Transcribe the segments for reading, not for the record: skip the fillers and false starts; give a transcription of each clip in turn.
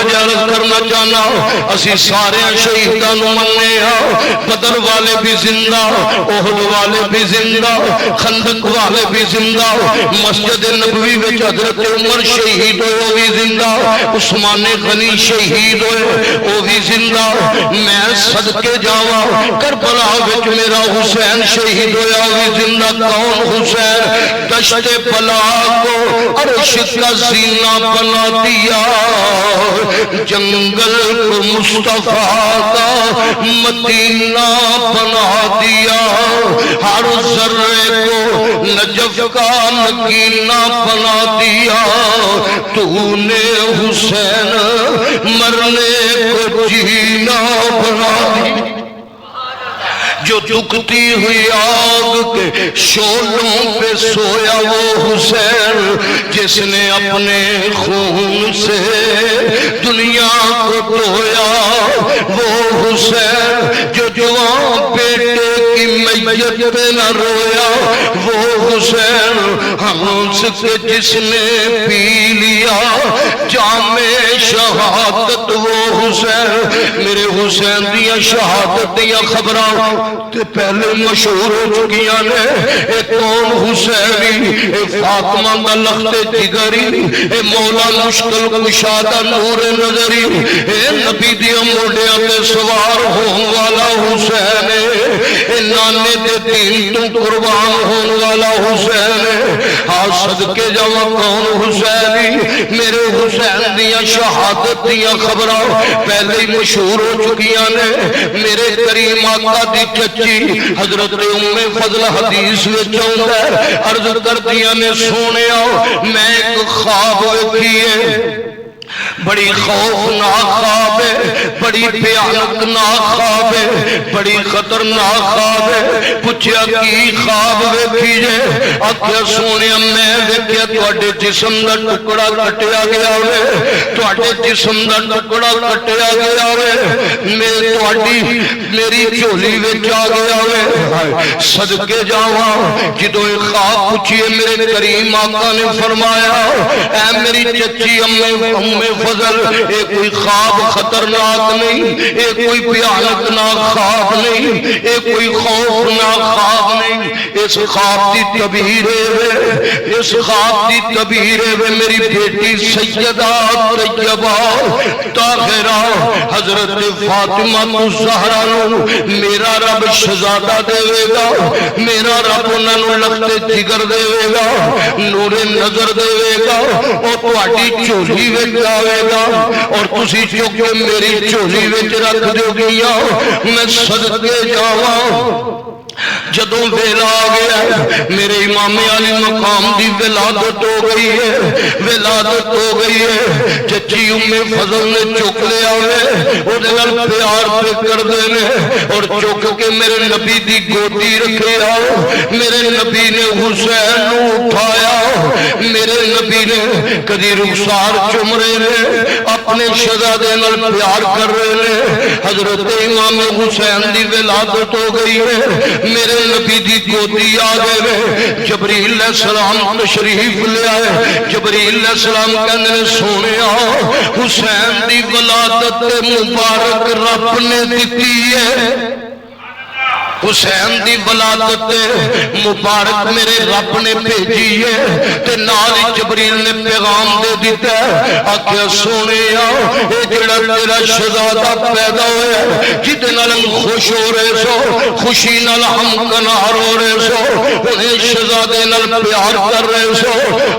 جا کرنا چاہنا اسی سارے شہیدان مننے بدر والے بھی زندہ احد والے بھی زندہ خندق والے بھی زندہ مسجد نبوی وچ حضرت عمر شہید ہوئے وہ بھی زندہ عثمان غنی شہید ہوئے وہ بھی زندہ میں صدقے جاواں کربلا وچ میرا حسین شہید ہویا وہ بھی زندہ کون حسین دشت بلا کو عرش کا زینہ بنا دیا جنگل کو مصطفیٰ کا مدینہ بنا دیا ہر ذرے کو نجف کا مکینہ بنا دیا تو نے حسین مرنے کو جینا بنا دیا جو دکھتی ہوئی آگ کے شعلوں پہ سویا وہ حسین جس نے اپنے خون سے دنیا کو دھویا وہ حسین جو جوان بیٹے کی میت پہ نہ رویا وہ حسین ہنس کے جس نے پی لیا جام شہادت وہ حسین میرے حسین دیا شہادت دیا خبران تے پہلے مشہور ہو چکیاں نے اے کون حسینی اے فاطمہ دا لخت جگری اے مولا مشکل کشادہ نور نظری اے نبی دیا موڑیاں تے سوار ہون والا حسین اے نانے تے دین تو قربان ہون والا حسین آج صدقے جاوہ کون حسینی میرے حسین دیا شہادت دیا خبران پہلے ہی مشہور ہو چکیاں نے میرے کریم آقا دی چچی حضرت ام فضل حدیث میں چاہتا ہے عرض کر دیا نے سونے آؤ میں ایک خواب کیے بڑی خوفناک خواب ہے بڑی بھیانک خواب ہے بڑی خطرناک خواب ہے پوچھیا کی خواب ویکھیے آکھیا سونے میں ویکھیا تواڈے جسم دا ٹکڑا کٹیا گیا ہوئے تواڈے جسم دا ٹکڑا کٹیا گیا ہوئے میری جھولی وچ آ گیا ہوئے صدقے جاواں جدوں ایک خواب پوچھیے میرے کریم آقا نے فرمایا اے میری چچی ام فضل اے کوئی خواب خطرناک نہیں اے کوئی بھیانک خواب نہیں اے کوئی خوفناک خواب نہیں اس خواب دی تعبیر ہے اس خواب دی تعبیر ہے میری بیٹی سیدہ طیبہ طاہرہ حضرت فاطمہ الزہرا نو میرا رب شہزادہ دے گا میرا رب انہاں نو لخت جگر دے گا نور نظر دے گا اور تواڈی جھولی وچ آوے گا اور تسی چک کے میری جھولی وچ رکھ دیو گیا میں صدقے جاواں جدوں ویلا آ گیا میرے امام علی مقام دی ولادت ہو گئی ہے ولادت ہو گئی ہے چچی ام فضل نے چک لیا ہوئے اور دل پیار پہ کر دینے اور چک کے میرے نبی دی گودی رکھے آؤ میرے نبی نے حسین اٹھایا میرے نبی نے کدی رخسار چم رہے نے اپنے شہزادے نال پیار کر رہے نے حضرت امام حسین دی ولادت ہو گئی ہے میرے نبی دی گودی آ گئے جبریل علیہ السلام تشریف لے آئے جبریل علیہ السلام کہنے سونے آؤ حسین دی ولادت مبارک رب نے دیتی ہے حسین دی ولادت مبارک میرے رب نے بھیجی ہے تے نال جبریل نے پیغام دے دیتا ہے آکھیا سونے اے جڑا تیرا شہزادہ پیدا ہوا جدے نال خوش ہو رہے سو خوشی نال ہم کنار ہو رہے سو انہیں شہزادے نال پیار کر رہے سو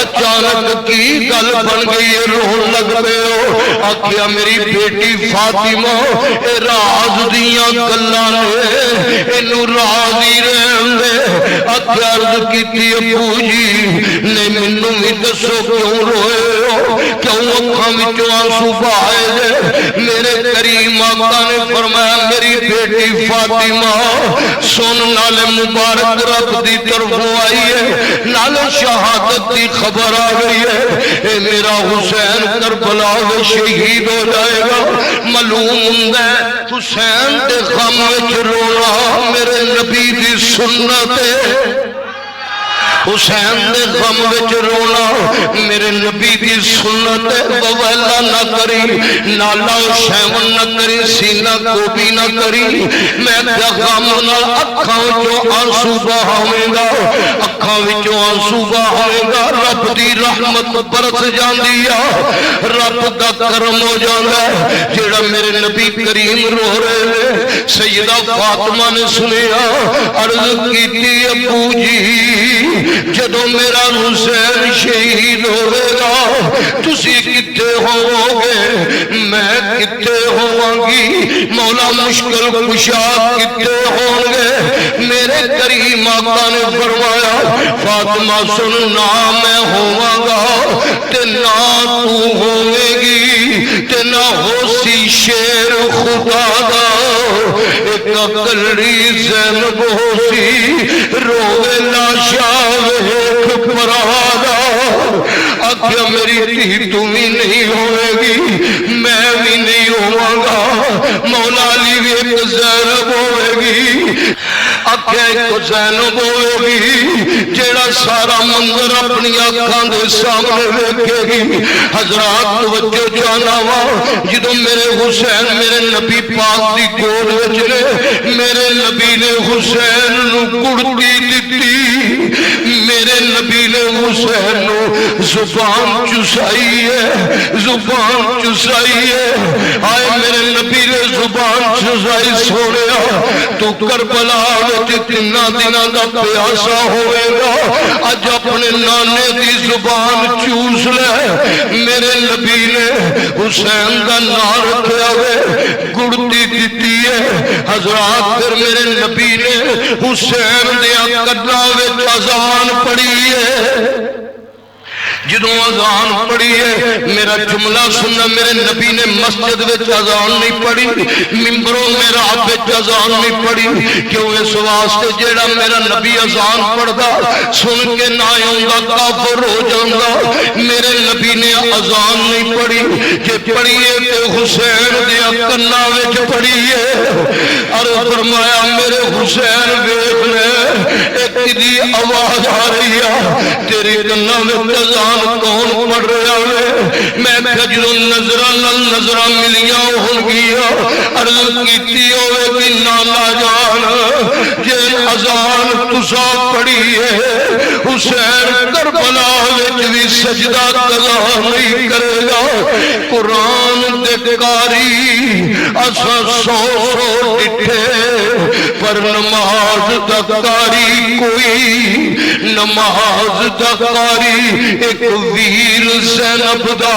اچانک کی گل بن گئی روح لگ پے ہو آکھیا میری بیٹی فاطمہ اے راز دیاں گلاں نے نو راضی رہن دے عرض کیتی ابو جی نے منو بھی دسو کیوں روئے ہو کیوں اکھاں وچوں آنسو بہائے دے میرے کریم آقا نے فرمایا میری بیٹی فاطمہ سن نال مبارک رب دی طرفوں آئی ہے نال شہادت دی خبر آ گئی ہے اے میرا حسین کربلا میں شہید ہو جائے گا معلوم ہوندا ہے حسین دے غم وچ رونا میرے نبی دی سنت ہے حسین دے غم وچ رونا میرے نبی دی سنت ہے وویلا نہ کری، نالا شیون نہ کری، سینہ گوبی نہ کری۔ میں کیا غم نال اکھاں وچوں آنسو بہاویں گا، اکھاں وچوں آنسو بہاویں گا، رب دی رحمت برس جاندی آ، رب دا کرم ہو جاندا ہے۔ جیڑا میرے نبی کریم رو رہے نے، سیدہ فاطمہ نے سنیا، عرض کیتی ابو جی جدو میرا حسین شہید ہوئے گا تسی کتے ہو گے، میں کتے ہوانگی، مولا مشکل کشا کتے ہوں گے۔ میرے کریم آقا نے فرمایا فاطمہ سن، نہ میں ہوواں گا تے نہ تو ہوے گی تے نہ ہو سی شیر خدا دا، ایک اکلی زینب ہو سی روے لاشا ویکھ پرادا۔ آکھیا میری دھی تو بھی نہیں ہوئے گی، میں بھی نہیں ہوں گا، مولا علی بھی ایک زینب ہوئے گی، آکھیا ایک زینب ہوئے گی جیڑا سارا منظر اپنی آنکھاں دے سامنے ویکھے گی۔ حضرات توجہ جانا وا، جدوں میرے حسین میرے نبی پاک دی گود وچ نے، میرے نبی نے حسین نو کڑتی دتی، میرے نبی نے حسین نو زبان چسائی ہے، زبان چسائی ہے۔ آئے میرے نبی نے زبان چسائی، سونیا تو کربلا وچ تنا دناں دا پیاسا ہوئے گا، اج اپنے نانے دی زبان چوس لے۔ میرے نبی نے حسین دا نام رکھیا ہوئے، گڑتی دیتی ہے۔ حضرات پھر میرے نبی نے حسین دیا قدرہ وچ اذان پڑھی ہے۔ جدوں اذان پڑھی ہے میرا جملہ سننا، میرے نبی نے مسجد وچ اذان نہیں پڑھی، ممبروں محراب وچ اذان نہیں پڑھی، کیوں اس واسطے جیڑا میرا نبی اذان پڑھدا سن کے نہ آوندا کافر ہو جاندا۔ میرے نبی نے اذان نہیں پڑھی، کہ پڑھیے تے حسین دیا کناں وچ پڑھیے، اور فرمایا میرے حسین ویکھ لے ایک دی آواز آ رہی ہے تیرے کناں وچ اذان کون پڑھ رہا ہے؟ میں جدوں نظراں نال نظراں ملیاں ہون گیا، عرض کیتی ہوئے کہ نانا جان جے اذان تساں پڑھی ہے، حسین کربلا وچ بھی سجدہ قضا نہیں کرے گا۔ قرآن دے قاری اساں سو سو ڈٹھے پر نماز دا قاری کوئی، نماز دا قاری ایک ویر زینب دا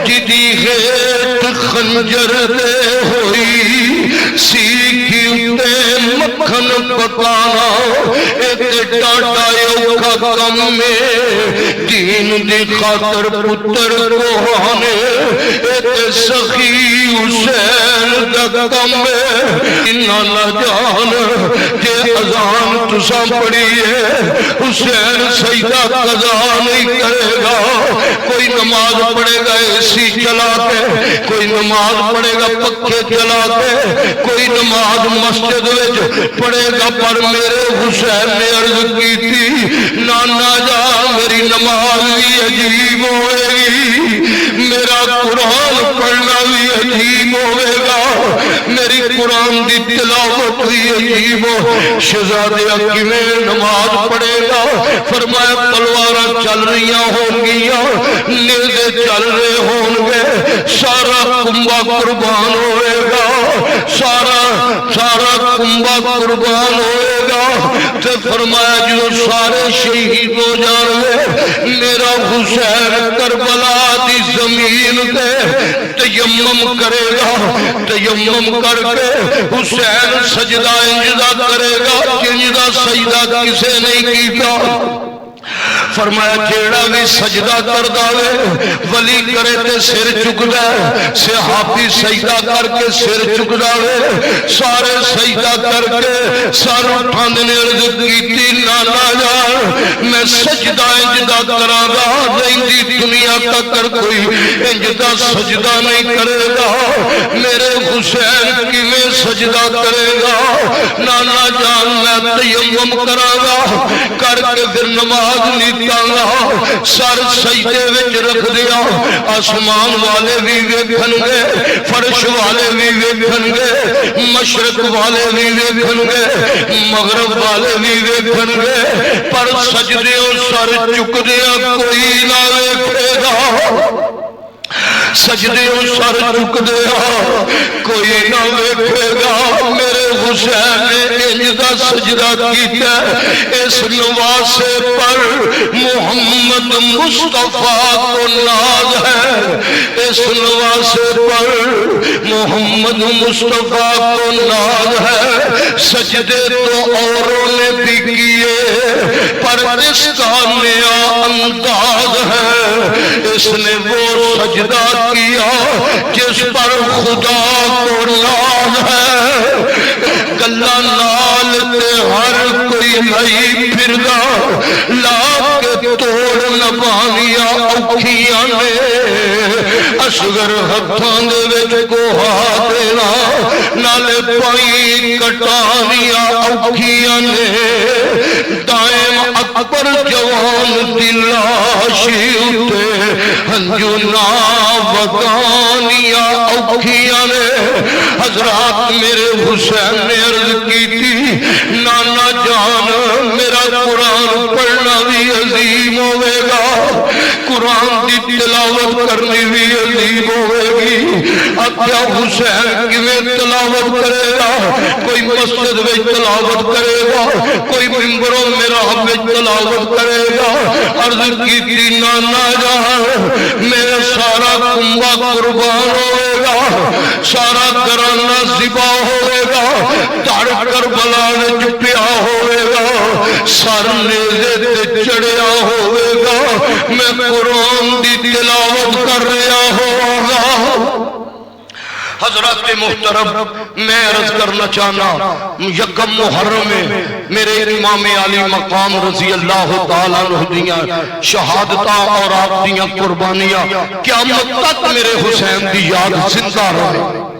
جدی ہیٹ خنجر دے ہوئی، سیکھی اتے مکھن پکانا ایک ڈاٹا اوکھا کم میں، دین دی خاطر پتر کو آنے ایک سخی حسین دا کم میں۔ نانا جان جے اذان تساں پڑھی ہے، حسین سجدہ قضا نہیں کرے گا۔ کوئی نماز پڑھے گا اے سی چلا کے، کوئی نماز پڑھے گا پکھے چلا کے، کوئی نماز مسجد وچ پڑھے گا، پر میرے حسین نے عرض کی تھی نانا جان میری نماز بھی عجیب ہوئے گی، میرا قرآن پڑھنا بھی عجیب ہوئے گا، میری قرآن دی تلاوت بھی عجیب ہو۔ شہزادہ کیویں نماز پڑھے گا؟ فرمایا تلواراں چل رہی ہوں گیاں، نیزے چل رہے ہوں گے، سارا کنبا قربان ہوئے گا، سارا کنبا قربان ہوئے گا۔ تے فرمایا جو سارے شہید ہو جان گے، میرا حسین کربلا دی زمین تے تیمم کرے گا، تیمم کر کے حسین سجدہ انجدہ کرے گا، انجدہ سجدہ کسے نہیں کیتا۔ فرمایا جیڑا بھی سجدہ کر داوے ولی کرے تے سر چکدا ہے، صحابی سجدہ کر کے سر چکدا ہے، سارے سجدہ کر کے سر اٹھاندے نے عرض کیتی نانا جان میں سجدہ انجدہ کراں گا، رہندی دنیا تک کوئی انجدہ سجدہ نہیں کرے گا۔ میرے حسین کیویں سجدہ کرے گا؟ نانا جان میں تیمم کراں گا، کر کے پھر نماز نہیں امتاں سر سجدے وچ رکھ دیا آسمان والے بھی ویکھن گے فرش والے بھی ویکھن گے مشرق والے بھی ویکھن گے مغرب والے بھی ویکھن گے پر سجدے سر چک دیا کوئی نہ ویکھے گا سجدے سر چک دیا کوئی نہ ویکھے گا میرے حسین نے انج دا سجدہ کیتا اس نواسے پر محمد مصطفیٰ کو ناز ہے اس نواسے پر محمد مصطفیٰ کو ناز ہے سجدے تو اوروں نے بھی کیے پر اس کا نیا انداز ہے اس نے وہ سجدہ کیا جس پر خدا کو ناز ہے گلہ نال تے ہر کوئی نہیں پھردا لا کے توڑ نبانیاں اوکھیاں نے اصغر ہتھاں دے وچ کوہا دینا نالے پائی کٹانیاں اوکھیاں نے دائم اکبر جوان دی لاشی اتے ہنجو وطانیاں اوکھیاں نے حضرات میرے حسین نے عرض کی تھی نانا جان میرا قرآن پڑھنا بھی عظیم ہوئے گا قرآن دی تلاوت کرنی بھی عظیم ہوئے گی اب کیا حسین کیویں تلاوت کرے گا کوئی مسجد میں تلاوت کرے گا کوئی ممبروں میرا میں تلاوت کرے گا عرض کی تھی نانا جان میرا سارا کنبہ قربان ہوئے گا سارا کرانہ ذبح ہوئے گا دھڑ کربلا نے چپیا ہوئے گا سر نیزے تے چڑھیا ہوئے گا میں قرآن دی تلاوت کر رہا ہوگا حضرات محترم میں عرض کرنا چاہنا یکم محرم میں میرے امام علی مقام رضی اللہ تعالیٰ عنہ دیاں شہادتہ اور آپ دیاں قربانیاں قیامت تک میرے حسین دی یاد زندہ رہے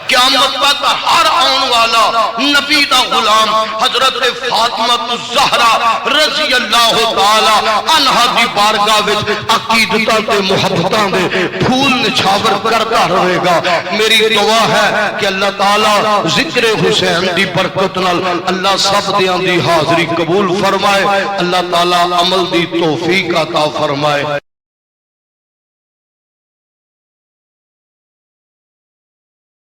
قیامت تک ہر آن والا نبی دا غلام حضرت فاطمہ الزہرا رضی اللہ تعالی عنہا دی بارگاہ وچ عقیدتاں تے محبتاں دے پھول نچھاور کرتا رہے گا میری دعا ہے کہ اللہ تعالی ذکر حسین دی برکت نال اللہ سب دیاں دی حاضری قبول فرمائے اللہ تعالی عمل دی توفیق عطا فرمائے